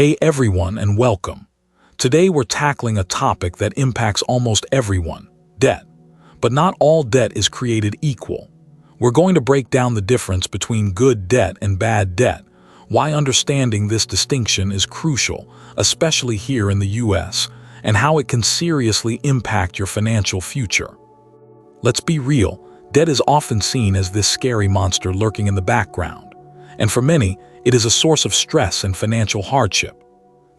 Hey everyone and welcome. Today we're tackling a topic that impacts almost everyone, debt. But not all debt is created equal. We're going to break down the difference between good debt and bad debt, why understanding this distinction is crucial, especially here in the US, and how it can seriously impact your financial future. Let's be real, debt is often seen as this scary monster lurking in the background, and for many, it is a source of stress and financial hardship.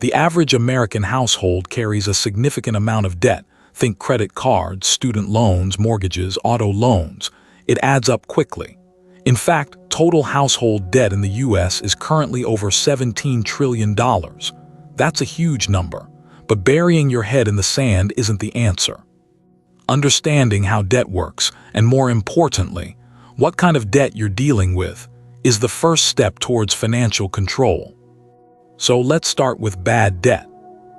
The average American household carries a significant amount of debt. Think credit cards, student loans, mortgages, auto loans. It adds up quickly. In fact, total household debt in the US is currently over $17 trillion. That's a huge number, but burying your head in the sand isn't the answer. Understanding how debt works, and more importantly, what kind of debt you're dealing with, is the first step towards financial control. So let's start with bad debt.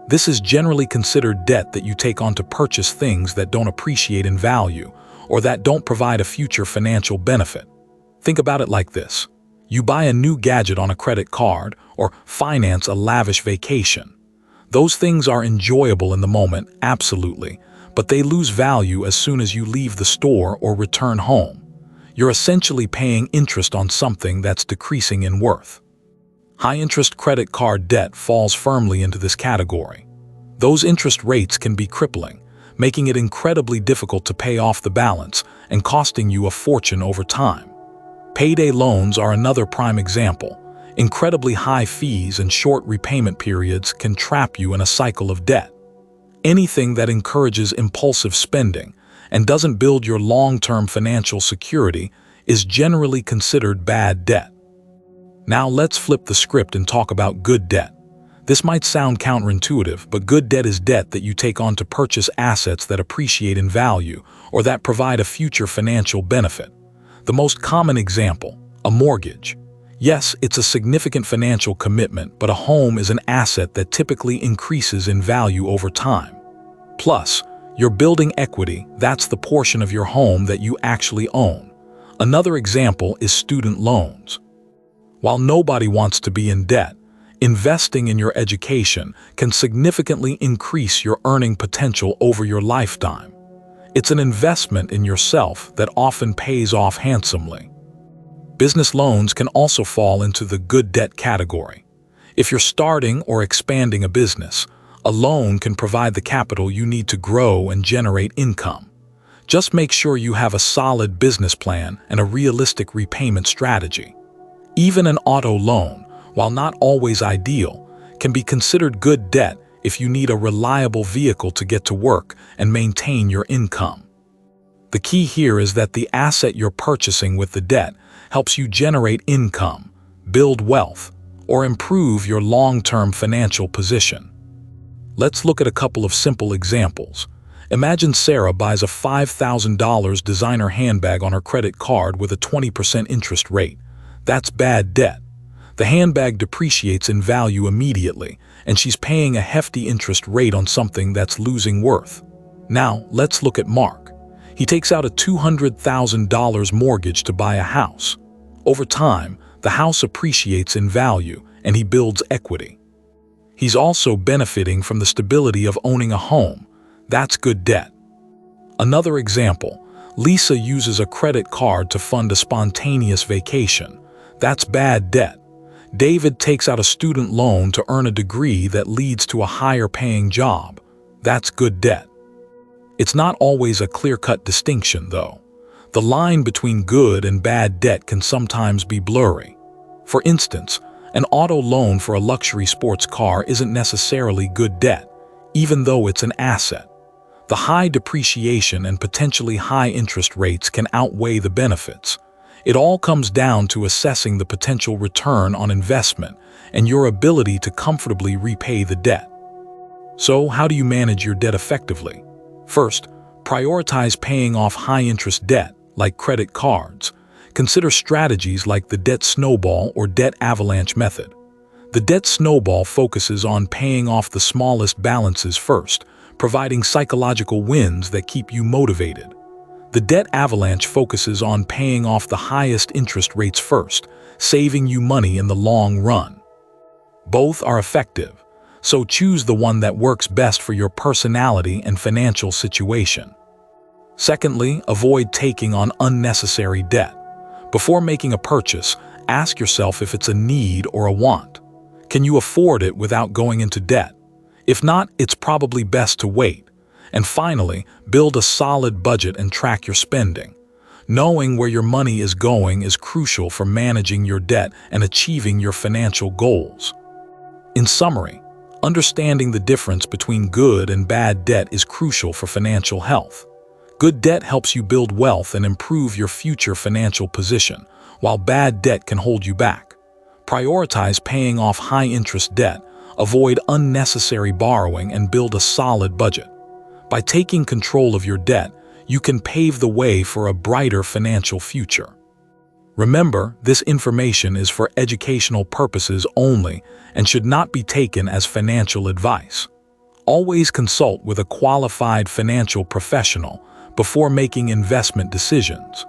This is generally considered debt that you take on to purchase things that don't appreciate in value or that don't provide a future financial benefit. Think about it like this. You buy a new gadget on a credit card or finance a lavish vacation. Those things are enjoyable in the moment, absolutely, but they lose value as soon as you leave the store or return home. You're essentially paying interest on something that's decreasing in worth. High-interest credit card debt falls firmly into this category. Those interest rates can be crippling, making it incredibly difficult to pay off the balance and costing you a fortune over time. Payday loans are another prime example. Incredibly high fees and short repayment periods can trap you in a cycle of debt. Anything that encourages impulsive spending and doesn't build your long-term financial security is generally considered bad debt. Now let's flip the script and talk about good debt. This might sound counterintuitive, but good debt is debt that you take on to purchase assets that appreciate in value or that provide a future financial benefit. The most common example, a mortgage. Yes, it's a significant financial commitment, but a home is an asset that typically increases in value over time. Plus, you're building equity. That's the portion of your home that you actually own. Another example is student loans. While nobody wants to be in debt, investing in your education can significantly increase your earning potential over your lifetime. It's an investment in yourself that often pays off handsomely. Business loans can also fall into the good debt category. If you're starting or expanding a business, a loan can provide the capital you need to grow and generate income. Just make sure you have a solid business plan and a realistic repayment strategy. Even an auto loan, while not always ideal, can be considered good debt if you need a reliable vehicle to get to work and maintain your income. The key here is that the asset you're purchasing with the debt helps you generate income, build wealth, or improve your long-term financial position. Let's look at a couple of simple examples. Imagine Sarah buys a $5,000 designer handbag on her credit card with a 20% interest rate. That's bad debt. The handbag depreciates in value immediately, and she's paying a hefty interest rate on something that's losing worth. Now, let's look at Mark. He takes out a $200,000 mortgage to buy a house. Over time, the house appreciates in value, and he builds equity. He's also benefiting from the stability of owning a home. That's good debt. Another example, Lisa uses a credit card to fund a spontaneous vacation. That's bad debt. David takes out a student loan to earn a degree that leads to a higher-paying job. That's good debt. It's not always a clear-cut distinction, though. The line between good and bad debt can sometimes be blurry. For instance, an auto loan for a luxury sports car isn't necessarily good debt, even though it's an asset. The high depreciation and potentially high interest rates can outweigh the benefits. It all comes down to assessing the potential return on investment and your ability to comfortably repay the debt. So, how do you manage your debt effectively? First, prioritize paying off high-interest debt, like credit cards. Consider strategies like the debt snowball or debt avalanche method. The debt snowball focuses on paying off the smallest balances first, providing psychological wins that keep you motivated. The debt avalanche focuses on paying off the highest interest rates first, saving you money in the long run. Both are effective, so choose the one that works best for your personality and financial situation. Secondly, avoid taking on unnecessary debt. Before making a purchase, ask yourself if it's a need or a want. Can you afford it without going into debt? If not, it's probably best to wait. And finally, build a solid budget and track your spending. Knowing where your money is going is crucial for managing your debt and achieving your financial goals. In summary, understanding the difference between good and bad debt is crucial for financial health. Good debt helps you build wealth and improve your future financial position, while bad debt can hold you back. Prioritize paying off high-interest debt, avoid unnecessary borrowing, and build a solid budget. By taking control of your debt, you can pave the way for a brighter financial future. Remember, this information is for educational purposes only and should not be taken as financial advice. Always consult with a qualified financial professional before making investment decisions.